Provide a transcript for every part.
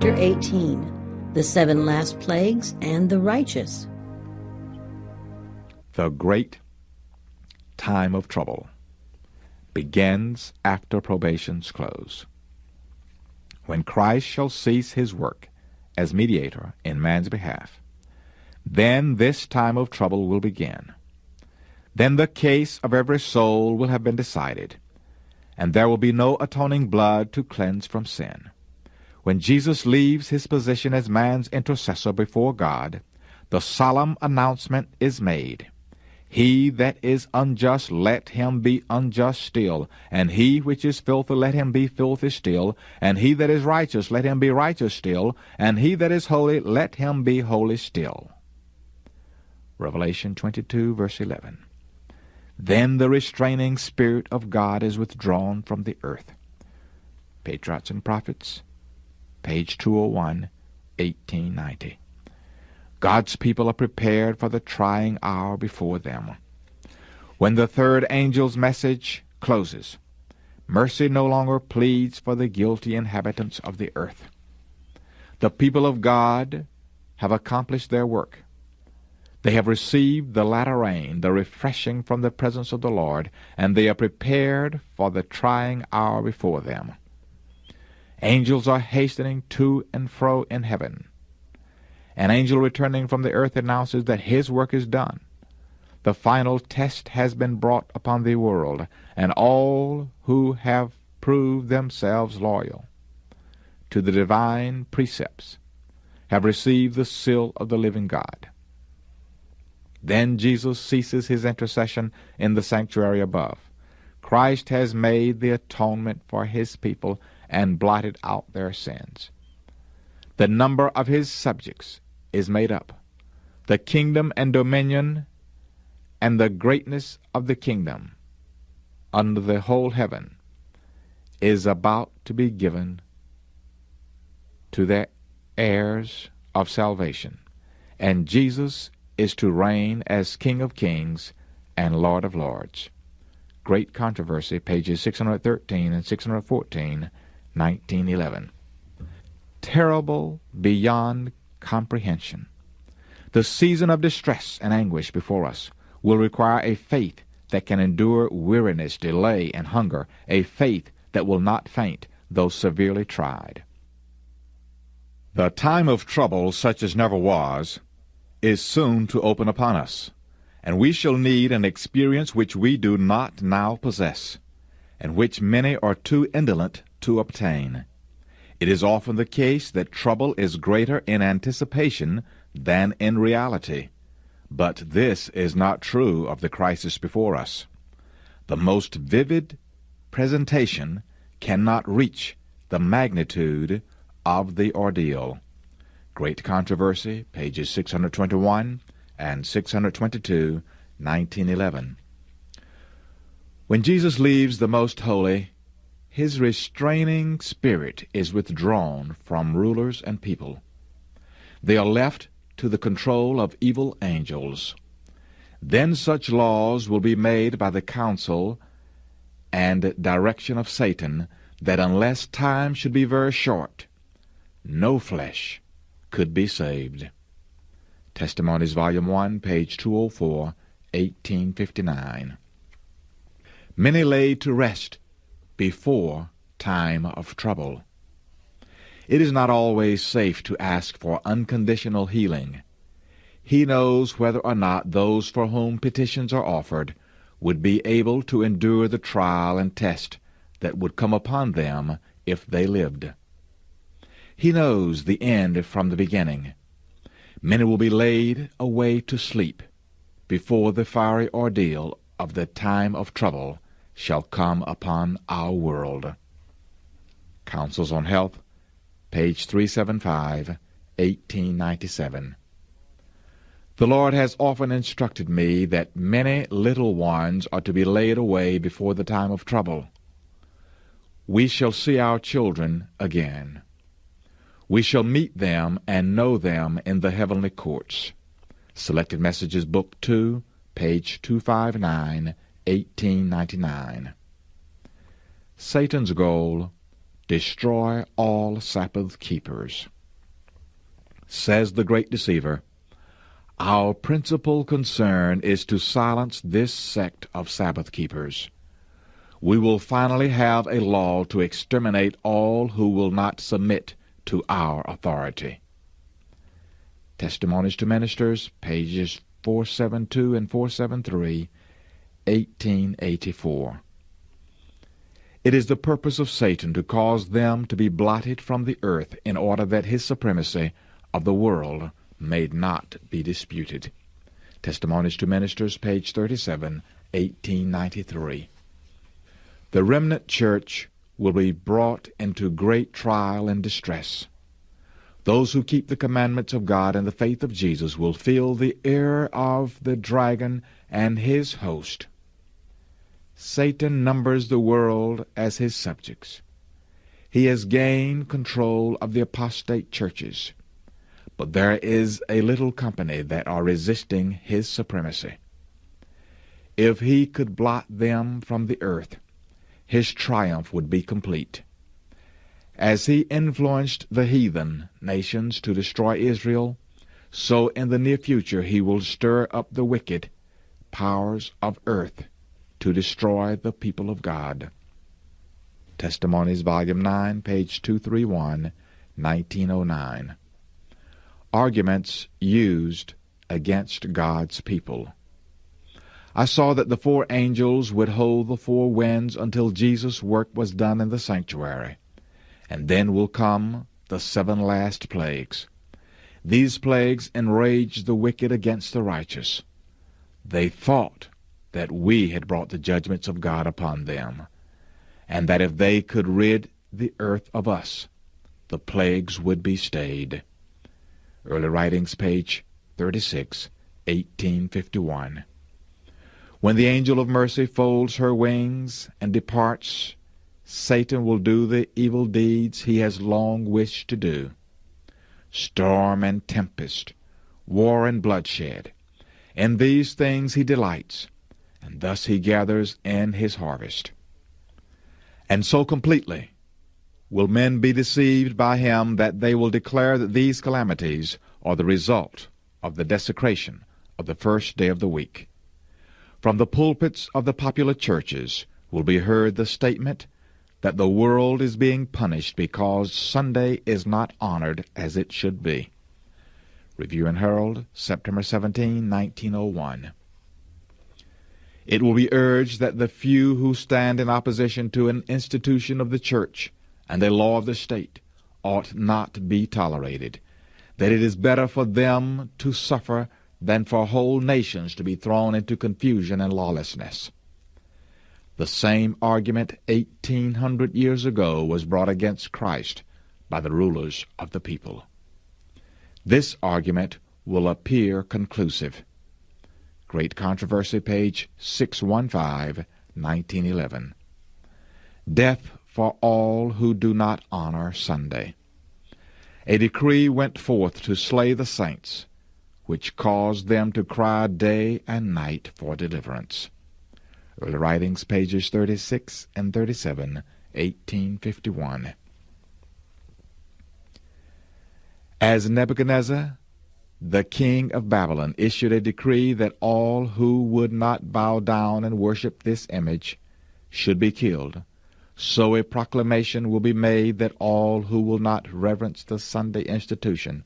Chapter 18, The Seven Last Plagues and the Righteous. The great time of trouble begins after probation's close, when Christ shall cease his work as mediator in man's behalf. Then this time of trouble will begin. Then the case of every soul will have been decided, and there will be no atoning blood to cleanse from sin. When Jesus leaves his position as man's intercessor before God, the solemn announcement is made, "He that is unjust, let him be unjust still, and he which is filthy, let him be filthy still, and he that is righteous, let him be righteous still, and he that is holy, let him be holy still." Revelation 22, verse 11. Then the restraining Spirit of God is withdrawn from the earth. Patriarchs and Prophets, page 201, 1890. God's people are prepared for the trying hour before them. When the third angel's message closes, mercy no longer pleads for the guilty inhabitants of the earth. The people of God have accomplished their work. They have received the latter rain, the refreshing from the presence of the Lord, and they are prepared for the trying hour before them. Angels are hastening to and fro in heaven. An angel returning from the earth announces that his work is done. The final test has been brought upon the world, and all who have proved themselves loyal to the divine precepts have received the seal of the living God. Then Jesus ceases his intercession in the sanctuary above. Christ has made the atonement for his people and blotted out their sins. The number of his subjects is made up. The kingdom and dominion and the greatness of the kingdom under the whole heaven is about to be given to the heirs of salvation, and Jesus is to reign as King of Kings and Lord of Lords. Great Controversy, pages 613 and 614, 1911. Terrible beyond comprehension. The season of distress and anguish before us will require a faith that can endure weariness, delay, and hunger, a faith that will not faint, though severely tried. The time of trouble, such as never was, is soon to open upon us, and we shall need an experience which we do not now possess, and which many are too indolent to obtain. It is often the case that trouble is greater in anticipation than in reality, but this is not true of the crisis before us. The most vivid presentation cannot reach the magnitude of the ordeal. Great Controversy, pages 621 and 622, 1911. When Jesus leaves the most holy, his restraining spirit is withdrawn from rulers and people. They are left to the control of evil angels. Then such laws will be made by the counsel and direction of Satan that unless time should be very short, no flesh could be saved. Testimonies, Volume 1, page 204, 1859. Many laid to rest before time of trouble. It is not always safe to ask for unconditional healing. He knows whether or not those for whom petitions are offered would be able to endure the trial and test that would come upon them if they lived. He knows the end from the beginning. Many will be laid away to sleep before the fiery ordeal of the time of trouble shall come upon our world. Counsels on Health, page 375, 1897. The Lord has often instructed me that many little ones are to be laid away before the time of trouble. We shall see our children again. We shall meet them and know them in the heavenly courts. Selected Messages, Book 2, page 259, 1899. Satan's goal: destroy all Sabbath keepers. Says the great deceiver, "Our principal concern is to silence this sect of Sabbath keepers. We will finally have a law to exterminate all who will not submit to our authority." Testimonies to Ministers, pages 472 and 473, 1884. It is the purpose of Satan to cause them to be blotted from the earth in order that his supremacy of the world may not be disputed. Testimonies to Ministers, page 37, 1893. The remnant church will be brought into great trial and distress. Those who keep the commandments of God and the faith of Jesus will feel the ire of the dragon and his host. Satan numbers the world as his subjects. He has gained control of the apostate churches, but there is a little company that are resisting his supremacy. If he could blot them from the earth, his triumph would be complete. As he influenced the heathen nations to destroy Israel, so in the near future he will stir up the wicked powers of earth to destroy the people of God. Testimonies, Volume 9, page 231, 1909. Arguments used against God's people. I saw that the 4 angels would hold the 4 winds until Jesus' work was done in the sanctuary, and then will come the 7 last plagues. These plagues enraged the wicked against the righteous. They thought that we had brought the judgments of God upon them, and that if they could rid the earth of us, the plagues would be stayed. Early Writings, page 36, 1851. When the angel of mercy folds her wings and departs, Satan will do the evil deeds he has long wished to do. Storm and tempest, war and bloodshed, in these things he delights, and thus he gathers in his harvest. And so completely will men be deceived by him that they will declare that these calamities are the result of the desecration of the first day of the week. From the pulpits of the popular churches will be heard the statement that the world is being punished because Sunday is not honored as it should be. Review and Herald, September 17, 1901. It will be urged that the few who stand in opposition to an institution of the church and a law of the state ought not be tolerated, that it is better for them to suffer than for whole nations to be thrown into confusion and lawlessness. The same argument 1800 years ago was brought against Christ by the rulers of the people. This argument will appear conclusive. Great Controversy, page 615, 1911. Death for all who do not honor Sunday. A decree went forth to slay the saints, which caused them to cry day and night for deliverance. Early Writings, pages 36 and 37, 1851. As Nebuchadnezzar, the king of Babylon, issued a decree that all who would not bow down and worship this image should be killed, so a proclamation will be made that all who will not reverence the Sunday institution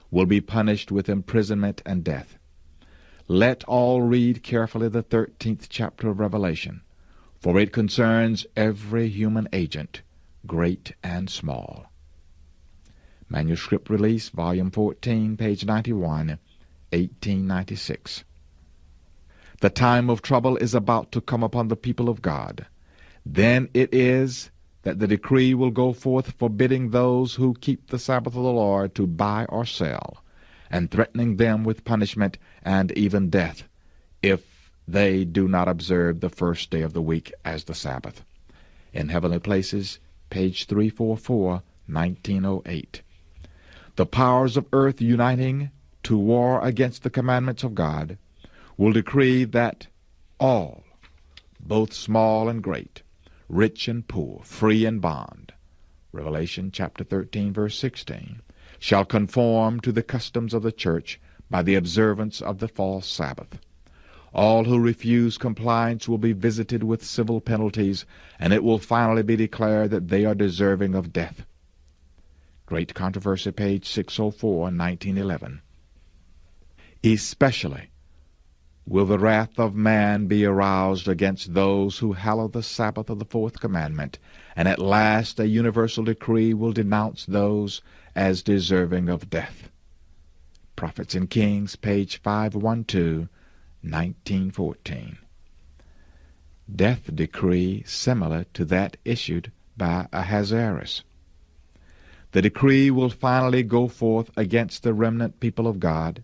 will be punished with imprisonment and death. Let all read carefully the 13th chapter of Revelation, for it concerns every human agent, great and small. Manuscript Release, Volume 14, page 91, 1896. The time of trouble is about to come upon the people of God. Then it is that the decree will go forth forbidding those who keep the Sabbath of the Lord to buy or sell, and threatening them with punishment and even death if they do not observe the first day of the week as the Sabbath. In Heavenly Places, page 344, 1908. The powers of earth uniting to war against the commandments of God will decree that all, both small and great, rich and poor, free and bond, Revelation chapter 13, verse 16, shall conform to the customs of the church by the observance of the false Sabbath. All who refuse compliance will be visited with civil penalties, and it will finally be declared that they are deserving of death. Great Controversy, page 604, 1911. Especially will the wrath of man be aroused against those who hallow the Sabbath of the fourth commandment, and at last a universal decree will denounce those as deserving of death. Prophets and Kings, page 512, 1914. Death decree similar to that issued by Ahasuerus. The decree will finally go forth against the remnant people of God,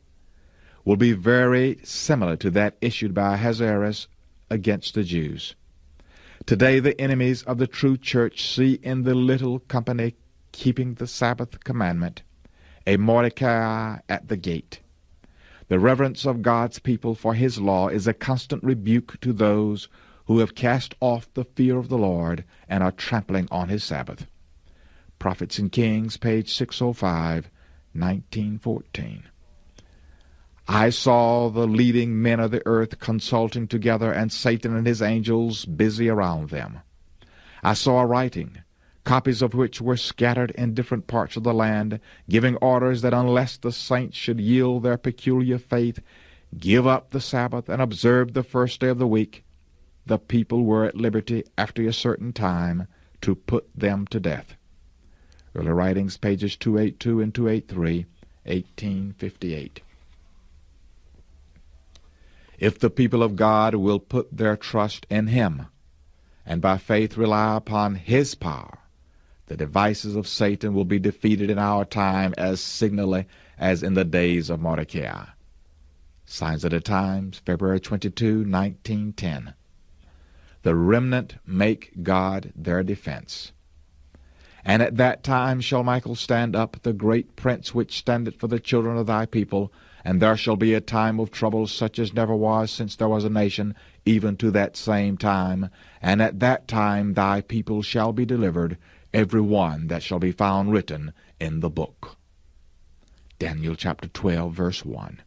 will be very similar to that issued by Ahasuerus against the Jews. Today the enemies of the true church see in the little company keeping the Sabbath commandment a Mordecai at the gate. The reverence of God's people for his law is a constant rebuke to those who have cast off the fear of the Lord and are trampling on his Sabbath. Prophets and Kings, page 605, 1914. I saw the leading men of the earth consulting together, and Satan and his angels busy around them. I saw a writing, copies of which were scattered in different parts of the land, giving orders that unless the saints should yield their peculiar faith, give up the Sabbath, and observe the first day of the week, the people were at liberty after a certain time to put them to death. Early Writings, pages 282 and 283, 1858. If the people of God will put their trust in him, and by faith rely upon his power, the devices of Satan will be defeated in our time as signally as in the days of Mordecai. Signs of the Times, February 22, 1910. The remnant make God their defense. And at that time shall Michael stand up, the great prince which standeth for the children of thy people, and there shall be a time of trouble such as never was since there was a nation, even to that same time. And at that time thy people shall be delivered, every one that shall be found written in the book. Daniel chapter 12, verse 1.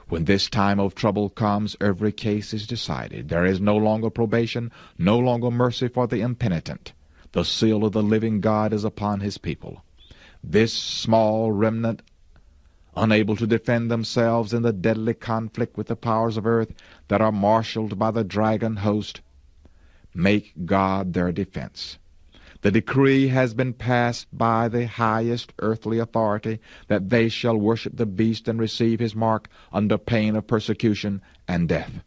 When this time of trouble comes, every case is decided. There is no longer probation, no longer mercy for the impenitent. The seal of the living God is upon his people. This small remnant, unable to defend themselves in the deadly conflict with the powers of earth that are marshaled by the dragon host, make God their defense. The decree has been passed by the highest earthly authority that they shall worship the beast and receive his mark under pain of persecution and death.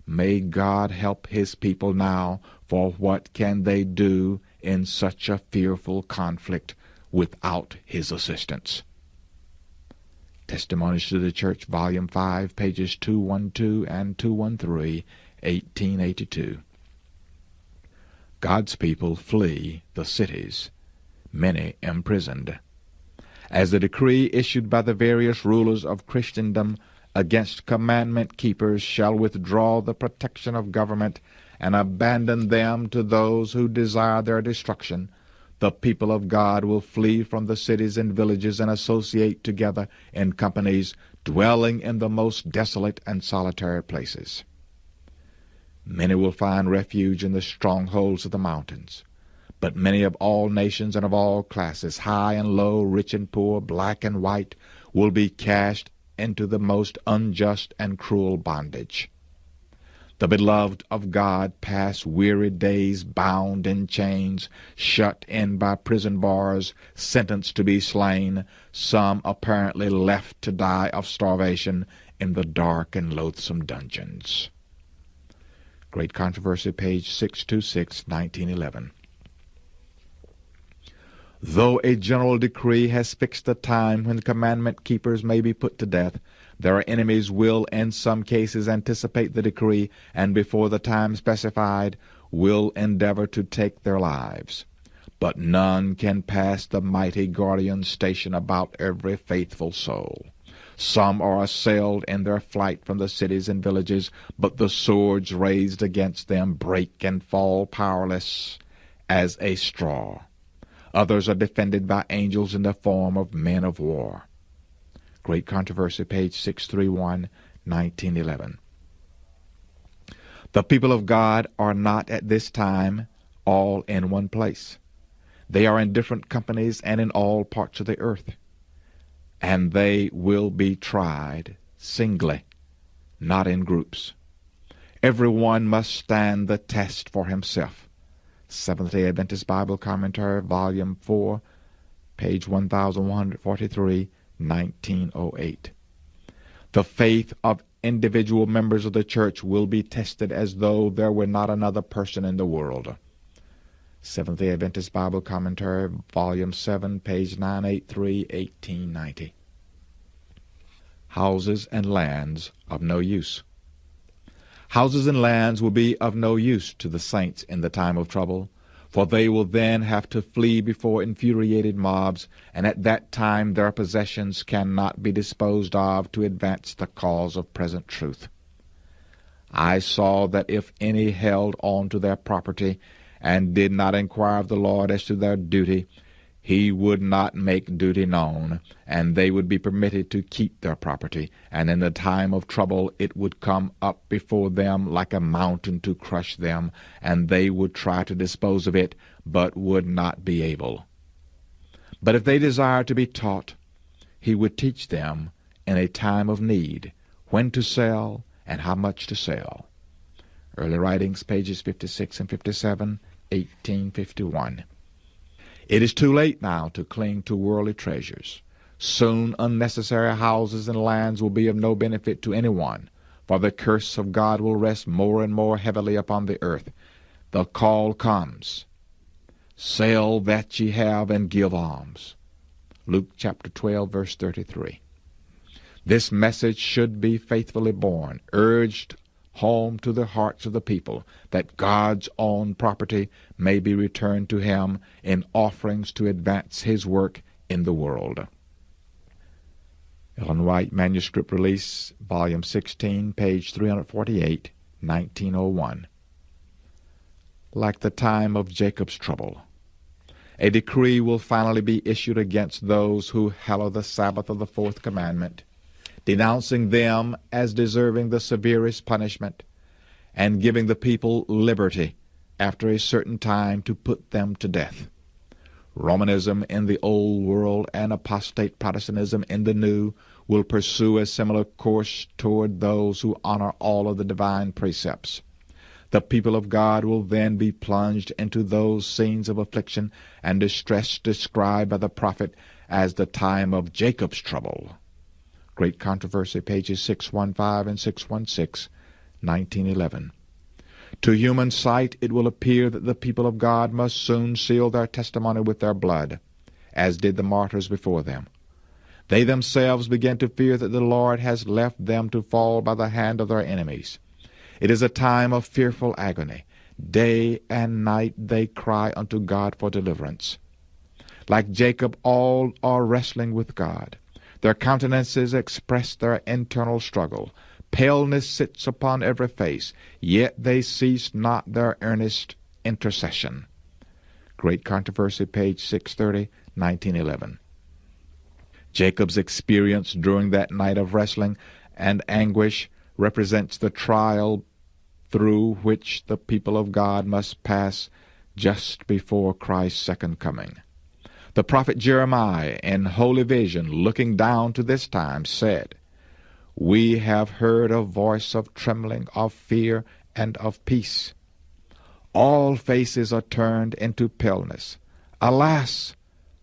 May God help his people now, for what can they do in such a fearful conflict without his assistance? Testimonies to the Church, Volume 5, pages 212 and 213, 1882. God's people flee the cities, many imprisoned. As the decree issued by the various rulers of Christendom against commandment keepers shall withdraw the protection of government and abandon them to those who desire their destruction, the people of God will flee from the cities and villages and associate together in companies, dwelling in the most desolate and solitary places. Many will find refuge in the strongholds of the mountains, but many of all nations and of all classes, high and low, rich and poor, black and white, will be cast into the most unjust and cruel bondage. The beloved of God pass weary days bound in chains, shut in by prison bars, sentenced to be slain, some apparently left to die of starvation in the dark and loathsome dungeons. Great Controversy, page 626, 1911. Though a general decree has fixed the time when commandment keepers may be put to death, their enemies will in some cases anticipate the decree, and before the time specified will endeavor to take their lives. But none can pass the mighty guardian station about every faithful soul. Some are assailed in their flight from the cities and villages, but the swords raised against them break and fall powerless as a straw. Others are defended by angels in the form of men of war. Great Controversy, page 631, 1911. The people of God are not at this time all in one place. They are in different companies and in all parts of the earth. And they will be tried singly, not in groups. Everyone must stand the test for himself. Seventh-day Adventist Bible Commentary, Volume 4, page 1143, 1908. The faith of individual members of the church will be tested as though there were not another person in the world. Seventh-day Adventist Bible Commentary, Volume 7, page 983, 1890. Houses and lands of no use. Houses and lands will be of no use to the saints in the time of trouble, for they will then have to flee before infuriated mobs, and at that time their possessions cannot be disposed of to advance the cause of present truth. I saw that if any held on to their property, and did not inquire of the Lord as to their duty, he would not make duty known, and they would be permitted to keep their property, and in the time of trouble it would come up before them like a mountain to crush them, and they would try to dispose of it, but would not be able. But if they desired to be taught, he would teach them in a time of need when to sell and how much to sell. Early Writings, pages 56 and 57, 1851. It is too late now to cling to worldly treasures. Soon unnecessary houses and lands will be of no benefit to anyone, for the curse of God will rest more and more heavily upon the earth. The call comes, "Sell that ye have and give alms." Luke chapter 12, verse 33. This message should be faithfully borne, urged home to the hearts of the people, that God's own property may be returned to him in offerings to advance his work in the world. Ellen White Manuscript Release, Volume 16, page 348, 1901. Like the time of Jacob's trouble, a decree will finally be issued against those who hallow the Sabbath of the fourth commandment, denouncing them as deserving the severest punishment, and giving the people liberty after a certain time to put them to death. Romanism in the Old World and apostate Protestantism in the New will pursue a similar course toward those who honor all of the divine precepts. The people of God will then be plunged into those scenes of affliction and distress described by the prophet as the time of Jacob's trouble. Great Controversy, pages 615 and 616, 1911. To human sight it will appear that the people of God must soon seal their testimony with their blood, as did the martyrs before them. They themselves begin to fear that the Lord has left them to fall by the hand of their enemies. It is a time of fearful agony. Day and night they cry unto God for deliverance. Like Jacob, all are wrestling with God. Their countenances express their internal struggle. Paleness sits upon every face, yet they cease not their earnest intercession. Great Controversy, page 630, 1911. Jacob's experience during that night of wrestling and anguish represents the trial through which the people of God must pass just before Christ's second coming. The prophet Jeremiah, in holy vision, looking down to this time, said, "We have heard a voice of trembling, of fear, and of peace. All faces are turned into paleness. Alas,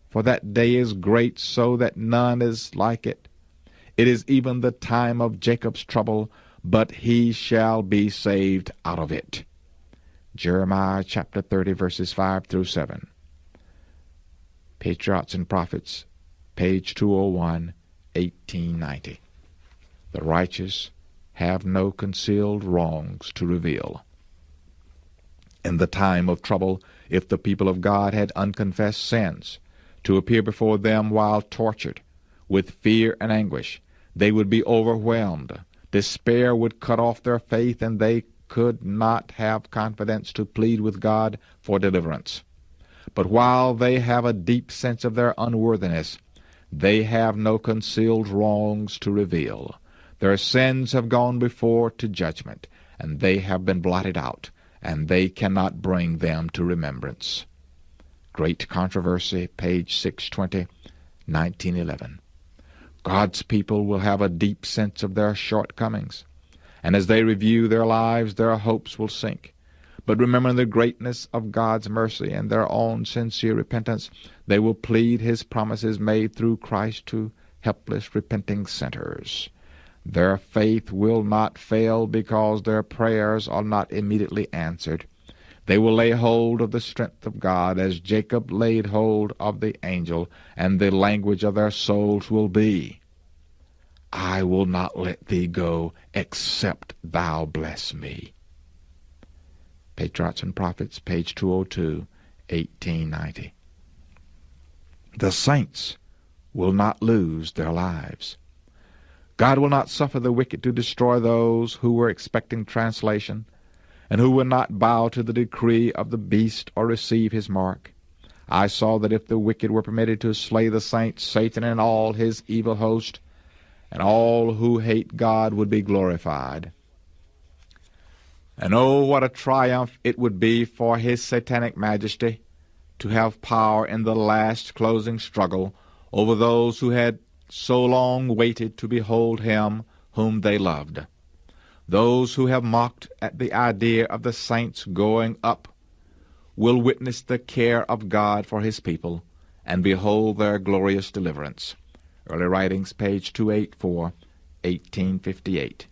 for that day is great, so that none is like it. It is even the time of Jacob's trouble, but he shall be saved out of it." Jeremiah chapter 30, verses 5 through 7. Patriarchs and Prophets, page 201, 1890. The righteous have no concealed wrongs to reveal. In the time of trouble, if the people of God had unconfessed sins to appear before them while tortured with fear and anguish, they would be overwhelmed. Despair would cut off their faith, and they could not have confidence to plead with God for deliverance. But while they have a deep sense of their unworthiness, they have no concealed wrongs to reveal. Their sins have gone before to judgment, and they have been blotted out, and they cannot bring them to remembrance. Great Controversy, page 620, 1911. God's people will have a deep sense of their shortcomings, and as they review their lives, their hopes will sink. But remembering the greatness of God's mercy and their own sincere repentance, they will plead His promises made through Christ to helpless, repenting sinners. Their faith will not fail because their prayers are not immediately answered. They will lay hold of the strength of God as Jacob laid hold of the angel, and the language of their souls will be, I will not let thee go except thou bless me. Patriarchs and Prophets, page 202, 1890. The saints will not lose their lives. God will not suffer the wicked to destroy those who were expecting translation, and who will not bow to the decree of the beast or receive his mark. I saw that if the wicked were permitted to slay the saints, Satan and all his evil host, and all who hate God would be glorified. And oh, what a triumph it would be for his satanic majesty to have power in the last closing struggle over those who had so long waited to behold him whom they loved. Those who have mocked at the idea of the saints going up will witness the care of God for his people and behold their glorious deliverance. Early Writings, page 284, 1858.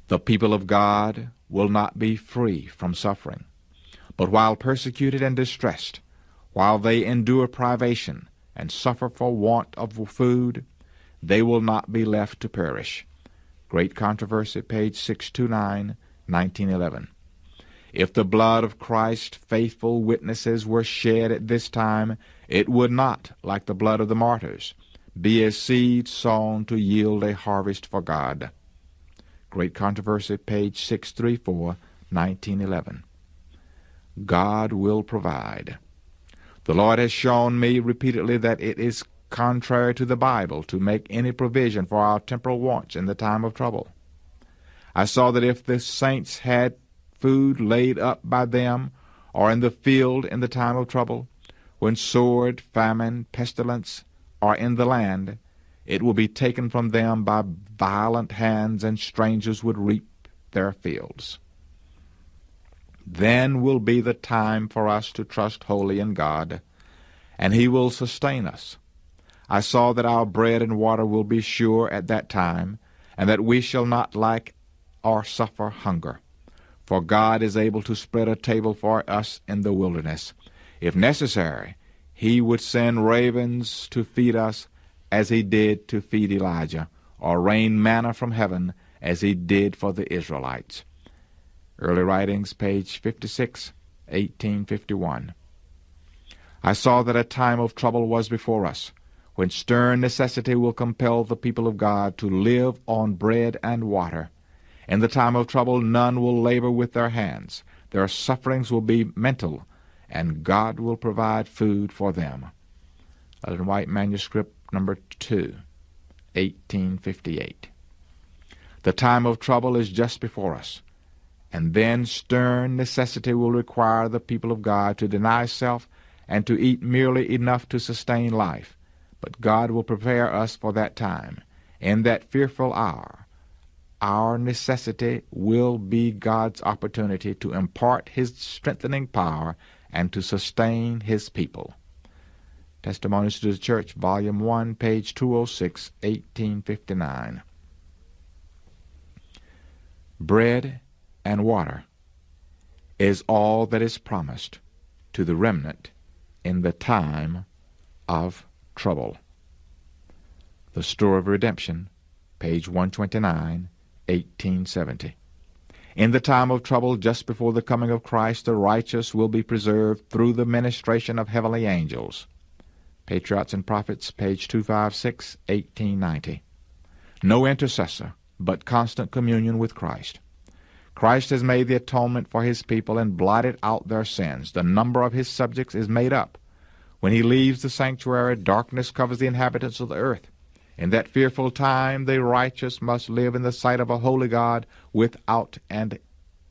The people of God will not be free from suffering, but while persecuted and distressed, while they endure privation and suffer for want of food, they will not be left to perish. Great Controversy, page 629, 1911. If the blood of Christ's faithful witnesses were shed at this time, it would not, like the blood of the martyrs, be a seed sown to yield a harvest for God. Great Controversy, page 634, 1911. God will provide. The Lord has shown me repeatedly that it is contrary to the Bible to make any provision for our temporal wants in the time of trouble. I saw that if the saints had food laid up by them, or in the field in the time of trouble, when sword, famine, pestilence are in the land, it will be taken from them by violent hands, and strangers would reap their fields. Then will be the time for us to trust wholly in God, and He will sustain us. I saw that our bread and water will be sure at that time, and that we shall not lack or suffer hunger. For God is able to spread a table for us in the wilderness. If necessary, He would send ravens to feed us, as He did to feed Elijah, or rain manna from heaven, as He did for the Israelites. Early Writings, page 56, 1851. I saw that a time of trouble was before us, when stern necessity will compel the people of God to live on bread and water. In the time of trouble, none will labor with their hands. Their sufferings will be mental, and God will provide food for them. Ellen White Manuscript number 2, 1858. The time of trouble is just before us, and then stern necessity will require the people of God to deny self and to eat merely enough to sustain life. But God will prepare us for that time. In that fearful hour, our necessity will be God's opportunity to impart His strengthening power and to sustain His people. Testimonies to the Church, Volume 1, page 206, 1859. Bread and water is all that is promised to the remnant in the time of trouble. The Store of Redemption, page 129, 1870. In the time of trouble, just before the coming of Christ, the righteous will be preserved through the ministration of heavenly angels. Patriarchs and Prophets, page 256, 1890. No intercessor, but constant communion with Christ. Christ has made the atonement for his people and blotted out their sins. The number of his subjects is made up. When he leaves the sanctuary, darkness covers the inhabitants of the earth. In that fearful time, the righteous must live in the sight of a holy God without an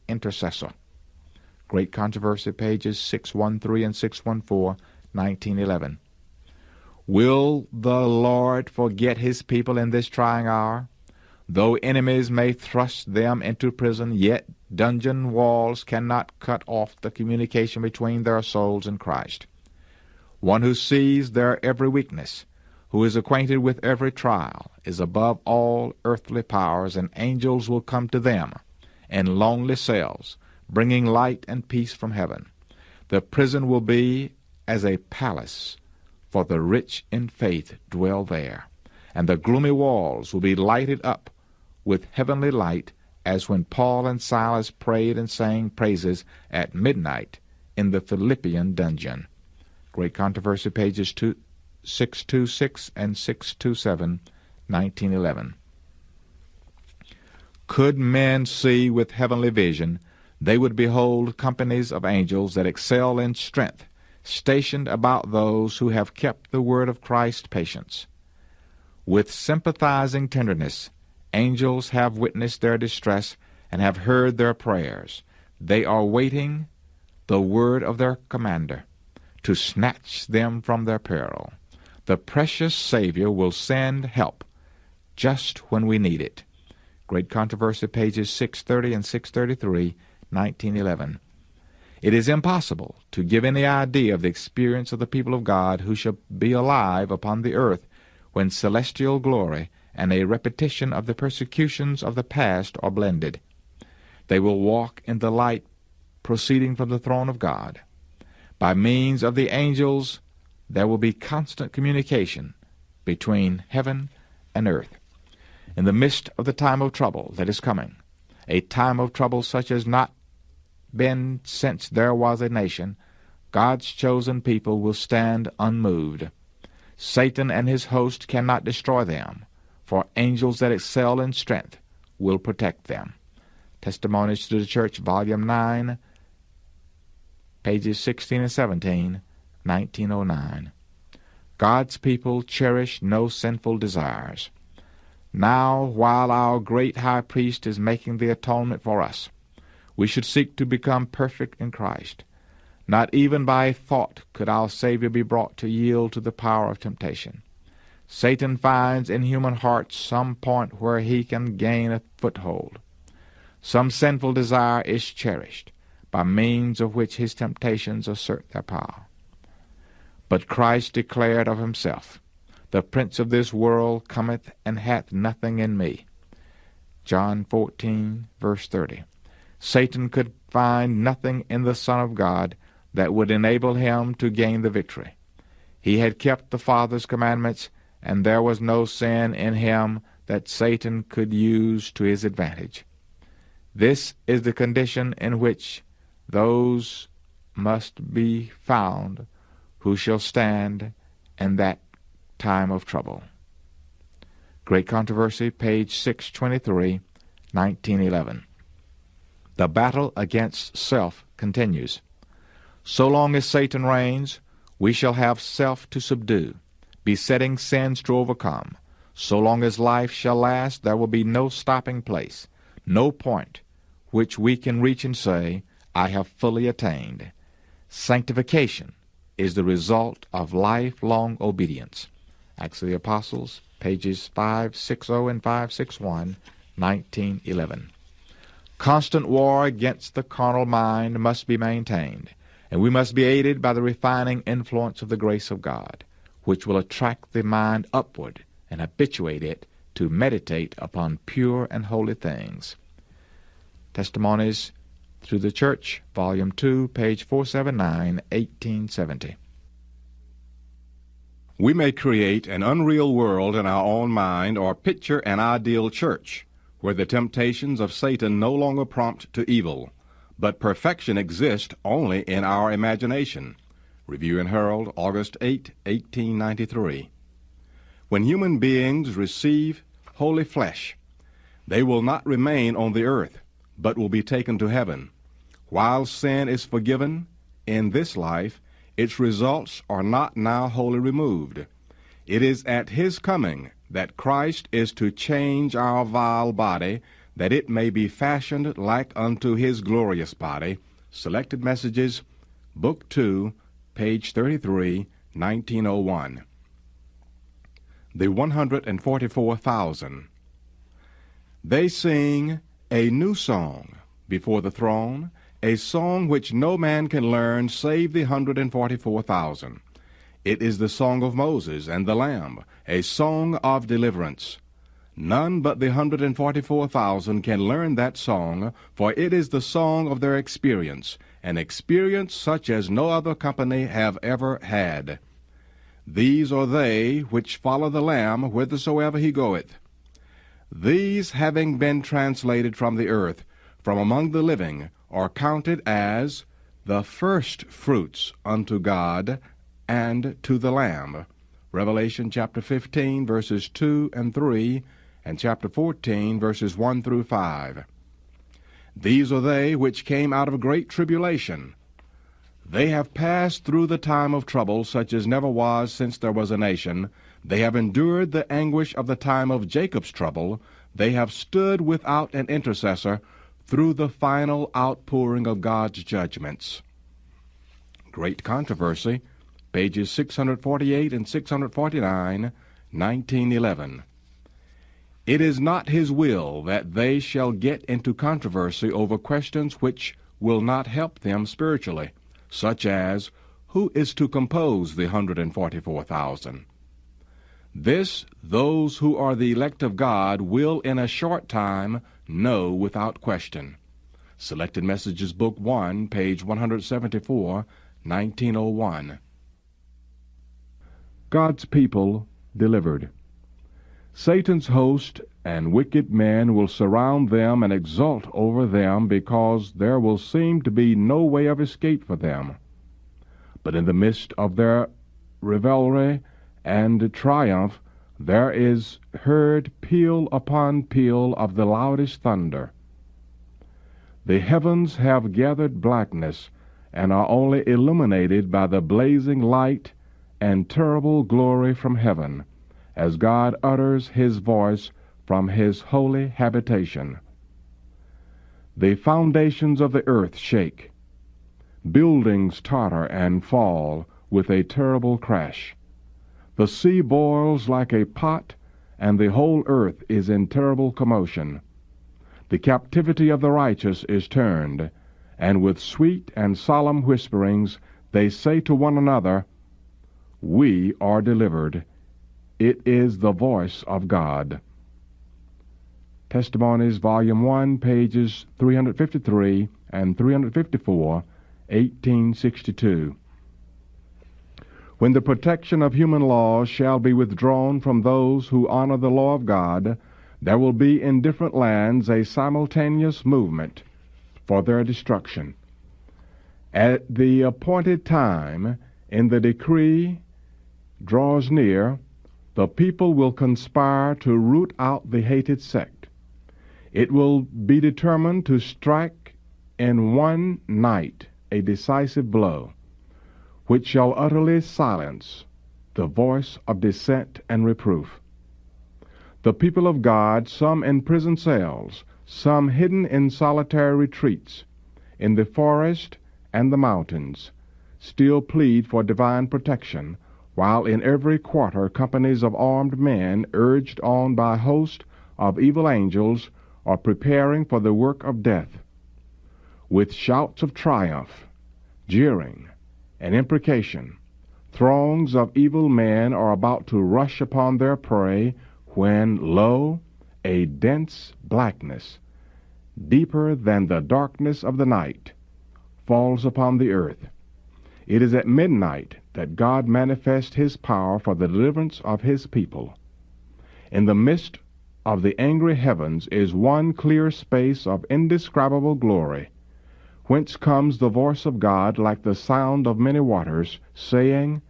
intercessor. Great Controversy, pages 613 and 614, 1911. Will the Lord forget his people in this trying hour? Though enemies may thrust them into prison, yet dungeon walls cannot cut off the communication between their souls and Christ. One who sees their every weakness, who is acquainted with every trial, is above all earthly powers, and angels will come to them in lonely cells, bringing light and peace from heaven. The prison will be as a palace, for the rich in faith dwell there, and the gloomy walls will be lighted up with heavenly light, as when Paul and Silas prayed and sang praises at midnight in the Philippian dungeon. Great Controversy, pages 626 and 627, 1911. Could men see with heavenly vision, they would behold companies of angels that excel in strength, stationed about those who have kept the word of Christ's patience. With sympathizing tenderness, angels have witnessed their distress and have heard their prayers. They are waiting the word of their commander to snatch them from their peril. The precious Savior will send help just when we need it. Great Controversy, pages 630 and 633, 1911. It is impossible to give any idea of the experience of the people of God who shall be alive upon the earth when celestial glory and a repetition of the persecutions of the past are blended. They will walk in the light proceeding from the throne of God. By means of the angels, there will be constant communication between heaven and earth. In the midst of the time of trouble that is coming, a time of trouble such as not been since there was a nation, God's chosen people will stand unmoved. Satan and his host cannot destroy them, for angels that excel in strength will protect them. Testimonies to the Church, Volume 9, pages 16 and 17, 1909. God's people cherish no sinful desires. Now, while our great high priest is making the atonement for us, we should seek to become perfect in Christ. Not even by a thought could our Savior be brought to yield to the power of temptation. Satan finds in human hearts some point where he can gain a foothold. Some sinful desire is cherished, by means of which his temptations assert their power. But Christ declared of himself, "The prince of this world cometh and hath nothing in me." John 14, verse 30. Satan could find nothing in the Son of God that would enable him to gain the victory. He had kept the Father's commandments, and there was no sin in him that Satan could use to his advantage. This is the condition in which those must be found who shall stand in that time of trouble. Great Controversy, page 623, 1911. The battle against self continues. So long as Satan reigns, we shall have self to subdue, besetting sins to overcome. So long as life shall last, there will be no stopping place, no point which we can reach and say, "I have fully attained." Sanctification is the result of lifelong obedience. Acts of the Apostles, pages 560 and 561, 1911. Constant war against the carnal mind must be maintained, and we must be aided by the refining influence of the grace of God, which will attract the mind upward and habituate it to meditate upon pure and holy things. Testimonies to the Church, Volume 2, page 479, 1870. We may create an unreal world in our own mind or picture an ideal church where the temptations of Satan no longer prompt to evil, but perfection exists only in our imagination. Review and Herald, August 8, 1893. When human beings receive holy flesh, they will not remain on the earth, but will be taken to heaven. While sin is forgiven in this life, its results are not now wholly removed. It is at his coming that Christ is to change our vile body, that it may be fashioned like unto his glorious body. Selected Messages, Book 2, page 33, 1901. The 144,000. They sing a new song before the throne, a song which no man can learn save the 144,000. It is the song of Moses and the Lamb, a song of deliverance. None but the 144,000 can learn that song, for it is the song of their experience, an experience such as no other company have ever had. These are they which follow the Lamb whithersoever he goeth. These, having been translated from the earth, from among the living, are counted as the first fruits unto God and to the Lamb. Revelation chapter 15, verses 2 and 3, and chapter 14, verses 1 through 5. These are they which came out of great tribulation. They have passed through the time of trouble such as never was since there was a nation. They have endured the anguish of the time of Jacob's trouble. They have stood without an intercessor through the final outpouring of God's judgments. Great Controversy, pages 648 and 649, 1911. It is not his will that they shall get into controversy over questions which will not help them spiritually, such as, who is to compose the 144,000? This those who are the elect of God will in a short time know without question. Selected Messages, Book 1, page 174, 1901. God's people delivered. Satan's host and wicked men will surround them and exult over them, because there will seem to be no way of escape for them. But in the midst of their revelry and triumph, there is heard peal upon peal of the loudest thunder. The heavens have gathered blackness, and are only illuminated by the blazing light and terrible glory from heaven, as God utters his voice from his holy habitation. The foundations of the earth shake. Buildings totter and fall with a terrible crash. The sea boils like a pot, and the whole earth is in terrible commotion. The captivity of the righteous is turned, and with sweet and solemn whisperings they say to one another, "We are delivered. It is the voice of God." Testimonies, Volume 1, pages 353 and 354, 1862. When the protection of human laws shall be withdrawn from those who honor the law of God, there will be in different lands a simultaneous movement for their destruction. At the appointed time, in the decree draws near, the people will conspire to root out the hated sect. It will be determined to strike in one night a decisive blow, which shall utterly silence the voice of dissent and reproof. The people of God, some in prison cells, some hidden in solitary retreats, in the forest and the mountains, still plead for divine protection, while in every quarter companies of armed men, urged on by a host of evil angels, are preparing for the work of death. With shouts of triumph, jeering, and imprecation, throngs of evil men are about to rush upon their prey, when, lo, a dense blackness, deeper than the darkness of the night, falls upon the earth. It is at midnight that God manifests his power for the deliverance of his people. In the midst of the angry heavens is one clear space of indescribable glory, whence comes the voice of God like the sound of many waters, saying,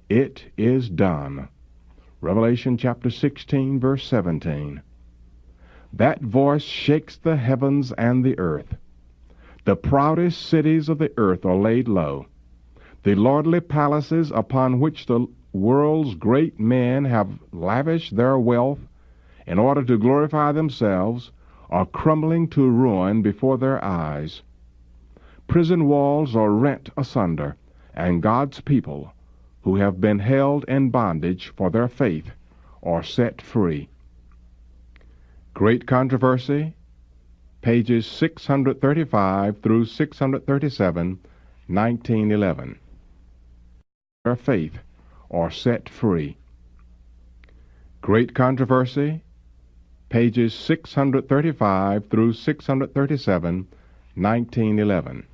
"It is done." Revelation chapter 16, verse 17. That voice shakes the heavens and the earth. The proudest cities of the earth are laid low. The lordly palaces upon which the world's great men have lavished their wealth in order to glorify themselves are crumbling to ruin before their eyes. Prison walls are rent asunder, and God's people, who have been held in bondage for their faith, are set free. Great Controversy, pages 635 through 637, 1911. Their faith are set free. Great Controversy, pages 635 through 637, 1911.